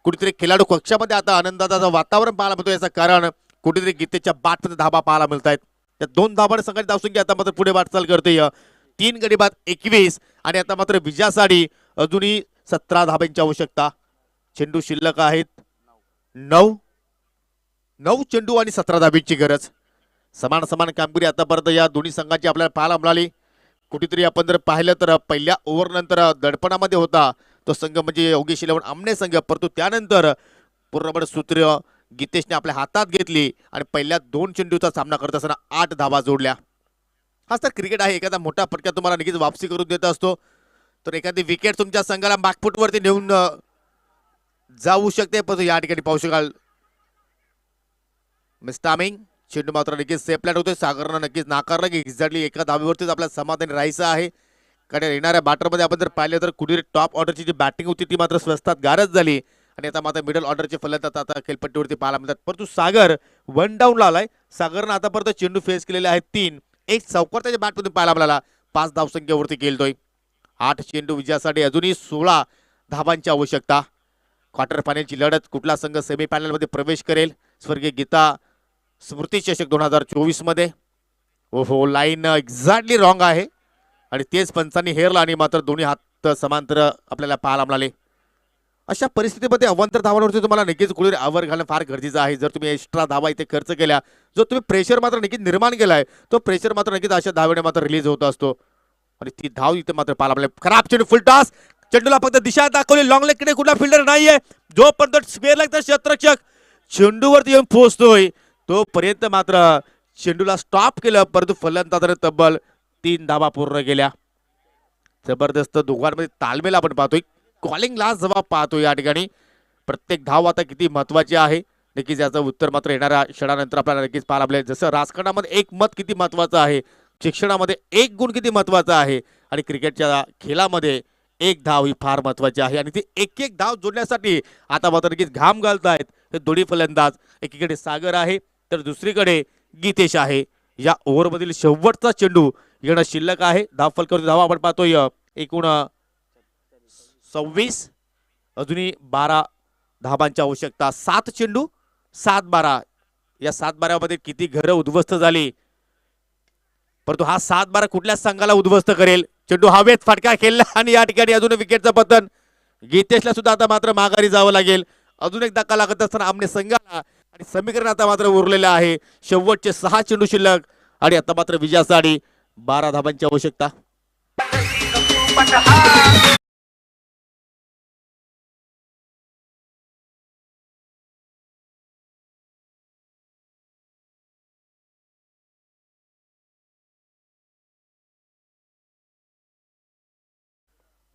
कुठेतरी खेळाडू कक्षामध्ये आता आनंदाचं वातावरण पाहायला मिळतोय. याचं कारण कुठेतरी गीतेच्या बाटमध्ये धाबा पाहायला मिळत आहेत. त्या 2 धाबाने संघाची धावसंख्या आता मात्र पुढे वाटचाल करते. 3 गडी बाद 21 आणि आता मात्र विजयासाठी अजूनही 17 धाब्यांची आवश्यकता. चेंडू शिल्लक आहेत 9 चेंडू आणि 17 धाब्यांची गरज. समान कामगिरी आतापर्यंत या दोन्ही संघांची आपल्याला पाहायला मिळाली. कुठेतरी आपण जर पाहिलं तर पहिल्या ओव्हर नंतर दडपणामध्ये होता तो संघ म्हणजे योगेश इलेवन आमने संघ, परंतु त्यानंतर पूर्णपणे सूत्र गीतेशने आपल्या हातात घेतली आणि पहिल्या 2 चेंडूचा सामना करत असताना 8 धावा जोडल्या. हाच तर क्रिकेट आहे. एखादा मोठा फटका तुम्हाला नक्कीच वापसी करून देत असतो, तर एखादी विकेट तुमच्या संघाला बॅकफुटवरती नेऊन जाऊ शकते. पण या ठिकाणी पाहू शकाल मिस्टामिंग चेंडू मात्र नक्कीच सेफलॅट होतोय. सागरनं नक्कीच नाकारलं की एक्झॅक्टली एका धावेवरतीच आपल्याला समाधानी राहायचं आहे. कारण येणाऱ्या बॅटरमध्ये आपण जर पाहिलं तर कुठेतरी टॉप ऑर्डरची जी बॅटिंग होती ती मात्र स्वस्तात गारच झाली आणि आता मात्र मिडल ऑर्डरचे फलंदाज आता खेळपट्टीवरती पाहायला मिळतात. परंतु सागर 1 डाऊनला आलाय. सागरनं आतापर्यंत चेंडू फेस केलेले आहेत 3. एक चौकार त्याच्या बॅटमध्ये पाहायला मिळाला. 5 धावसंख्येवरती खेळतोय. 8 चेंडू विजयासाठी अजूनही 16 धावांची आवश्यकता. क्वार्टर फायनलची लढत कुठला संघ सेमीफायनलमध्ये प्रवेश करेल. स्वर्गीय गीता स्मृती चषक 2024 मध्ये. ओहो, लाईन एक्झॅक्टली रॉंग आहे आणि तेच पंचांनी हेरला आणि मात्र दोन्ही हात समांतर आपल्याला पाहायला मिळाले. अशा परिस्थितीमध्ये अवांतर धावांवरती तुम्हाला नक्कीच कुठेतरी आवर घालणं फार गरजेचं आहे. जर तुम्ही एक्स्ट्रा धावा इथे खर्च केल्या, जो तुम्ही प्रेशर मात्र नक्कीच निर्माण केलाय, तो प्रेशर मात्र नक्कीच अशा धावेने मात्र रिलीज होत असतो आणि ती धाव इथे मात्र पाहायला मिळाली. खराब चेंडू, फुल टॉस. चेंडूला फक्त दिशा दाखवली. लॉंग लेगकडे कुठला फिल्डर नाहीये. जोपर्यंत स्क्वेअर लागतं क्षेत्ररक्षक चेंडूवरती येऊन पोहोचतोय तोपर्यंत मात्र चेंडूला स्टॉप केलं, परंतु फलंदाजाने तब्बल 3 धावा पूर्ण केल्या. जबरदस्त दोघांमध्ये तालमेल आपण पाहतोय. कॉलिंग लास्ट जबाब पाहतोय या ठिकाणी. प्रत्येक धाव आता किती महत्वाची आहे नक्कीच याचं उत्तर मात्र येणाऱ्या क्षणानंतर आपल्याला नक्कीच पाहायला मिळेल. जसं राजकारणामध्ये 1 मत किती महत्वाचं आहे, शिक्षणामध्ये 1 गुण किती महत्वाचा आहे आणि क्रिकेटच्या खेळामध्ये 1 धाव ही फार महत्वाची आहे. आणि ती 1-1 धाव जोडण्यासाठी आता मात्र नक्कीच घाम घालतायत हे दोन्ही फलंदाज. एकीकडे सागर आहे तर दुसरीकडे गीतेश आहे. या ओव्हरमधील शेवटचा चेंडू येणं शिल्लक आहे. धाव फलकावरती धावा आपण पाहतोय एकूण 26. अजूनही 12 धावांची आवश्यकता. 7 चेंडू 7-12. या 7-12 मध्ये किती घरं उद्ध्वस्त झाली परंतु हा 7-12 कुठल्याच संघाला उद्ध्वस्त करेल. चेंडू हवेत फटका खेळला आणि या ठिकाणी अजून विकेटचं पतन. गीतेशला सुद्धा आता मात्र माघारी जावं लागेल. अजून एक धक्का लागत असताना आमने संघाला आणि समीकरण आता मात्र उरलेलं आहे. शेवटचे 6 चेंडू शिल्लक आणि आता मात्र विजयासाठी 12 धाबांची आवश्यकता.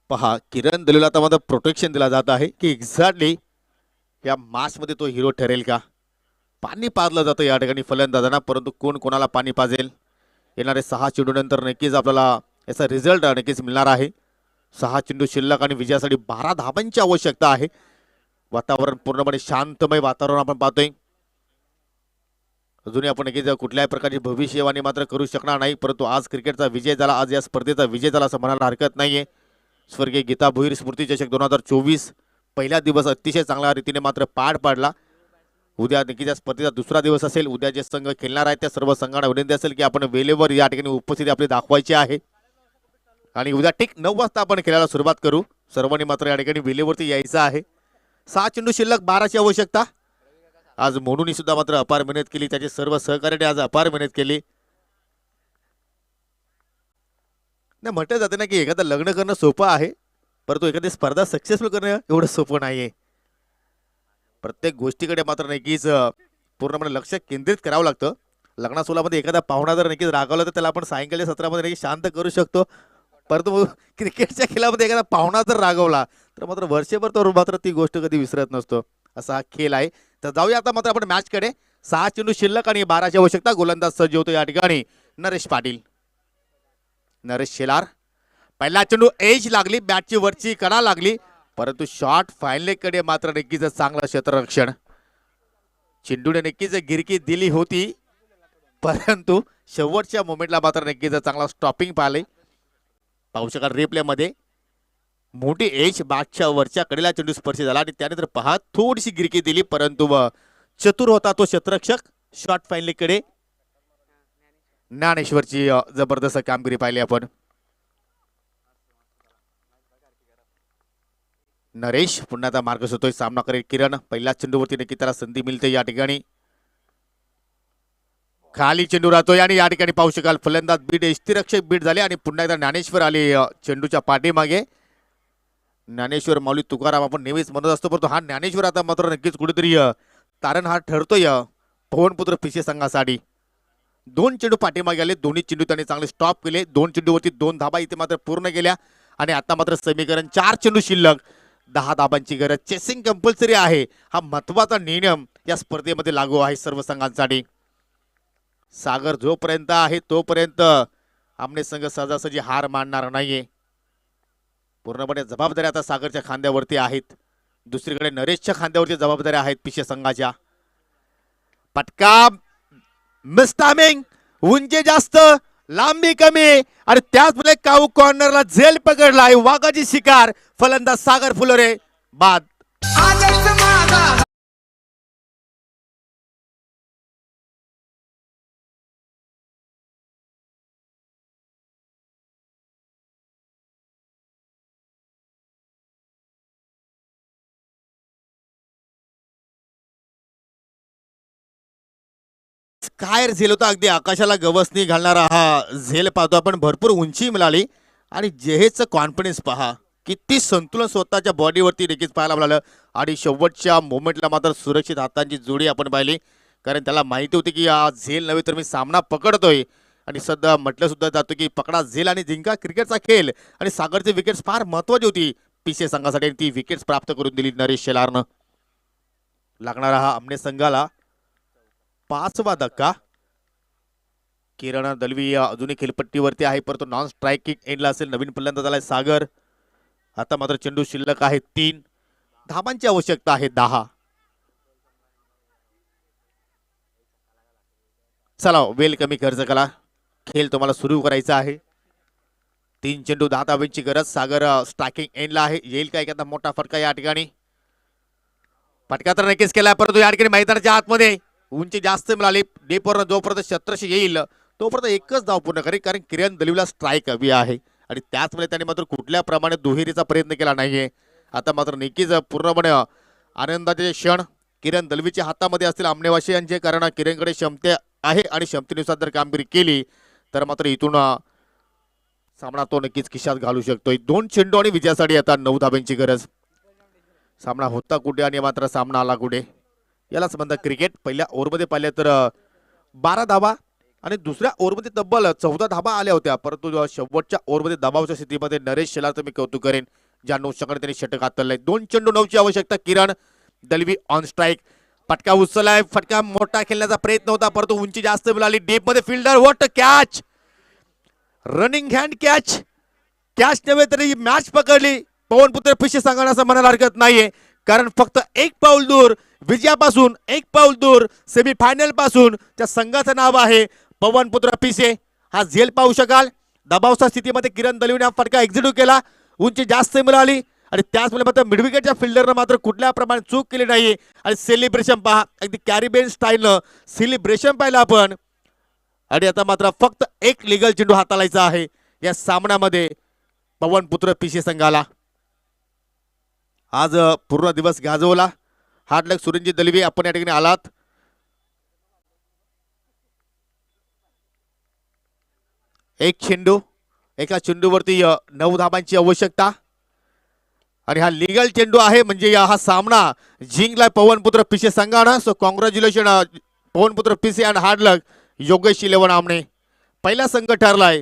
पहा किरण दलूला आता मात्र प्रोटेक्शन दिला जात आहे की एक्झॅक्टली या मॅच मध्ये तो हिरो ठरेल का. पाणी पाजलं जातं या ठिकाणी फलंदाजांना, परंतु कोण कोणाला पाणी पाजेल. येणारे 6 चेंडू नंतर नक्कीच आपल्याला याचा रिझल्ट नक्कीच मिळणार आहे. 6 चेंडू शिल्लक आणि विजयासाठी 12 धाबांची आवश्यकता आहे. वातावरण पूर्णपणे शांतमय वातावरण आपण पाहतोय. अजूनही आपण नक्कीच कुठल्याही प्रकारची भविष्यवाणी मात्र करू शकणार नाही, परंतु आज क्रिकेटचा विजय झाला, आज या स्पर्धेचा विजय झाला असं म्हणायला हरकत नाहीये. स्वर्गीय गीता भोईर स्मृती चषक 2024 पहिला दिवस अतिशय चांगल्या रीतीने मात्र पार पाडला. उद्या नक्कीच या स्पर्धेचा दुसरा दिवस असेल. उद्या जे संघ खेळणार आहेत त्या सर्व संघांना विनंती असेल की आपण वेळेवर या ठिकाणी उपस्थिती आपली दाखवायची आहे आणि उद्या ठीक 9 वाजता आपण खेळायला सुरुवात करू. सर्वांनी मात्र या ठिकाणी वेळेवरती यायचं आहे. 6 चेंडू शिल्लक 12ची आवश्यकता. आज मोनूनी सुद्धा मात्र अपार मेहनत केली, त्याचे सर्व सहकार्याने आज अपार मेहनत केली. नाही म्हटलं जाते ना की एखादं लग्न करणं सोपं आहे, परंतु एखादी स्पर्धा सक्सेसफुल करणं एवढं सोपं नाहीये. प्रत्येक गोष्टीकडे मात्र नक्कीच पूर्णपणे लक्ष केंद्रित करावं लागतं. लग्नासोलामध्ये एखादा पाहुणा जर नक्कीच रागावला तर त्याला आपण सायंकाळच्या सत्रामध्ये नक्की शांत करू शकतो, परंतु क्रिकेटच्या खेळामध्ये एखादा पाहुणा जर रागवला तर मात्र वर्षभर तो मात्र ती गोष्ट कधी विसरत नसतो. असा हा खेळ आहे. तर जाऊया आता मात्र आपण मॅचकडे. 6 चेंडू शिल्लक आणि 12ची आवश्यकता. गोलंदाज सज्ज होतो या ठिकाणी नरेश पाटील. नरेश शेलार. पहिला चेंडू एज लागली, बॅटची वरची कडा लागली, परंतु शॉट फायनलेकडे मात्र नक्कीच चांगलं क्षेत्ररक्षण. चेंडूने नक्कीच गिरकी दिली होती, परंतु शेवटच्या मोमेंटला मात्र नक्कीच चांगला स्टॉपिंग पाहिले. पाहू शकाल रिप्ले मध्ये मोठी एज बॅटच्या वरच्या कडेला चेंडू स्पर्श झाला आणि त्यानंतर पहा थोडीशी गिरकी दिली, परंतु चतुर होता तो क्षेत्ररक्षक. शॉट फायनलीकडे ज्ञानेश्वरची जबरदस्त कामगिरी पाहिली आपण. नरेश पुन्हा आता मार्ग शोधतोय, सामना करेल किरण. पहिल्या चेंडूवरती नक्की त्याला संधी मिळते या ठिकाणी. खाली चेंडू राहतोय आणि या ठिकाणी पाहू शकाल फलंदाज बीट यष्टीरक्षक बीट झाले आणि पुन्हा एकदा ज्ञानेश्वर आले चेंडूच्या पाठीमागे. ज्ञानेश्वर माऊली तुकाराम आपण नेहमीच म्हणत असतो, परंतु हा ज्ञानेश्वर आता मात्र नक्कीच कुठेतरी तारणहार ठरतोय पवनपुत्र पिशे संघासाठी. 2 चेंडू पाठीमागे आले, दोन्ही चेंडू त्यांनी चांगले स्टॉप केले. 2 चेंडूवरती 2 धाबा इथे मात्र पूर्ण केल्या आणि आता मात्र समीकरण 4 चेंडू शिल्लक, 10 धाबांची गरज. चेसिंग कंपल्सरी आहे, हा महत्वाचा नियम या स्पर्धेमध्ये लागू आहे सर्व संघांसाठी. सागर जोपर्यंत आहे तोपर्यंत आमने संघ सहजासहजी हार मानणार नाहीये. पूर्णपणे जबाबदारी आता सागरच्या खांद्यावरती आहेत. दुसरीकडे नरेशच्या खांद्यावरती जबाबदारी आहेत पिशे संघाच्या. पटका मिस टायमिंग, उंची जास्त लांबी कमी आणि त्याचमुळे काऊ कॉर्नरला झेल पकडलाय. वाघाची शिकार. फलंदाज सागर फुलोरे बाद. काय झेल होता, अगदी आकाशाला गवसणी घालणारा हा झेल पाहतो आपण. भरपूर उंची मिळाली आणि जेहेचं कॉन्फिडन्स पहा, किती संतुलन स्वतःच्या बॉडीवरती नक्कीच पाहायला मिळालं. आणि शेवटच्या मोमेंटला मात्र सुरक्षित हातांची जोडी आपण पाहिली, कारण त्याला माहिती होती की हा झेल नव्हे तर मी सामना पकडतोय. आणि सध्या म्हटलं सुद्धा जातो की पकडा झेल आणि जिंका क्रिकेटचा खेळ. आणि सागरची विकेट्स फार महत्वाची होती पिशे संघासाठी, ती विकेट्स प्राप्त करून दिली नरेश शेलारनं. लागणारा हा आमने संघाला 5वा धक्का. किरण दलवी अजूनही खेळपट्टीवरती आहे, परंतु नॉन स्ट्रायकिंग एंडला असेल. नवीन फलंदाज आलाय सागर. आता मात्र चेंडू शिल्लक आहे 3, धाबांची आवश्यकता आहे 10. चला वेल कमी खर्च करा, खेळ तुम्हाला सुरू करायचा आहे. 3 चेंडू 10 धाबांची गरज. सागर स्ट्रायकिंग एंडला आहे. येईल का एखादा मोठा फटका या ठिकाणी? फटका तर नक्कीच केलाय, परंतु या ठिकाणी मैदानाच्या आतमध्ये उंची जास्त मिळाली. डीपवर जोपर्यंत 1700 येईल तोपर्यंत एकच धाव पूर्ण करेल, कारण किरण दलवीला स्ट्राईक हवी आहे आणि त्याचमुळे त्यांनी मात्र कुठल्या प्रमाणे दुहेरीचा प्रयत्न केला नाहीये. आता मात्र नक्कीच पूर्णपणे आनंदाचे क्षण किरण दलवीच्या हातामध्ये असतील आमनेवाशी यांचे, कारण किरणकडे क्षमता आहे आणि क्षमतेनुसार जर कामगिरी केली तर मात्र इथून सामना तो नक्कीच खिशात घालू शकतोय. 2 चेंडू आणि विजयासाठी आता 9 धाब्यांची गरज. सामना होता कुठे आणि मात्र सामना आला कुठे, यालाच म्हणतात क्रिकेट. पहिल्या ओव्हरमध्ये पाहिले तर 12 धाबा आणि दुसऱ्या ओव्हरमध्ये तब्बल 14 धाबा आल्या होत्या, परंतु शेवटच्या ओव्हरमध्ये दबावाच्या स्थितीमध्ये नरेश शेलारचं मी कौतुक करेन, ज्या 9 षटकांनी त्यांनी षटक हाताळलंय. 2 चेंडू 9ची आवश्यकता. किरण दलवी ऑन स्ट्राईक. फटका उचललाय, फटका मोठा खेळण्याचा प्रयत्न होता, परंतु उंची जास्त मिळाली. डीप मध्ये fielder, what catch, running hand catch. Catch नव्हे तरी मॅच पकडली. पवनपुत्र पिशे सांगणं असं म्हणायला हरकत नाहीये, कारण फक्त एक पाऊल दूर विजयापासून, एक पाऊल दूर सेमीफायनल पासून त्या संघाचं नाव आहे पवनपुत्र पिसे. हा झेल पाहू शकाल. दबावच्या स्थितीमध्ये किरण दलवीने हा फटका एक्झिक्यूट केला, उंची जास्त मिळाली आणि त्याचमुळे मात्र मिडविकेटच्या फिल्डरनं मात्र कुठल्या प्रमाणे चूक केली नाही. आणि सेलिब्रेशन पहा, अगदी कॅरिबियन स्टाईलनं सेलिब्रेशन पाहिलं आपण. आणि आता मात्र फक्त एक लिगल चेंडू हाताळायचा आहे या सामन्यामध्ये पवनपुत्र पिशे संघाला. आज पूर्ण दिवस गाजवला. हार्ड लक सुरेंद्र दलवी, आपण या ठिकाणी आलात. एक चेंडू, एका चेंडूवरती 9 धाबांची आवश्यकता आणि हा लिगल चेंडू आहे, म्हणजे हा सामना जिंकलाय पवनपुत्र पिशे संघानं. सो कॉंग्रॅच्युलेशन पवनपुत्र पिशे अँड हार्ड लक योगेश 11 आमने. पहिला संघ ठरलाय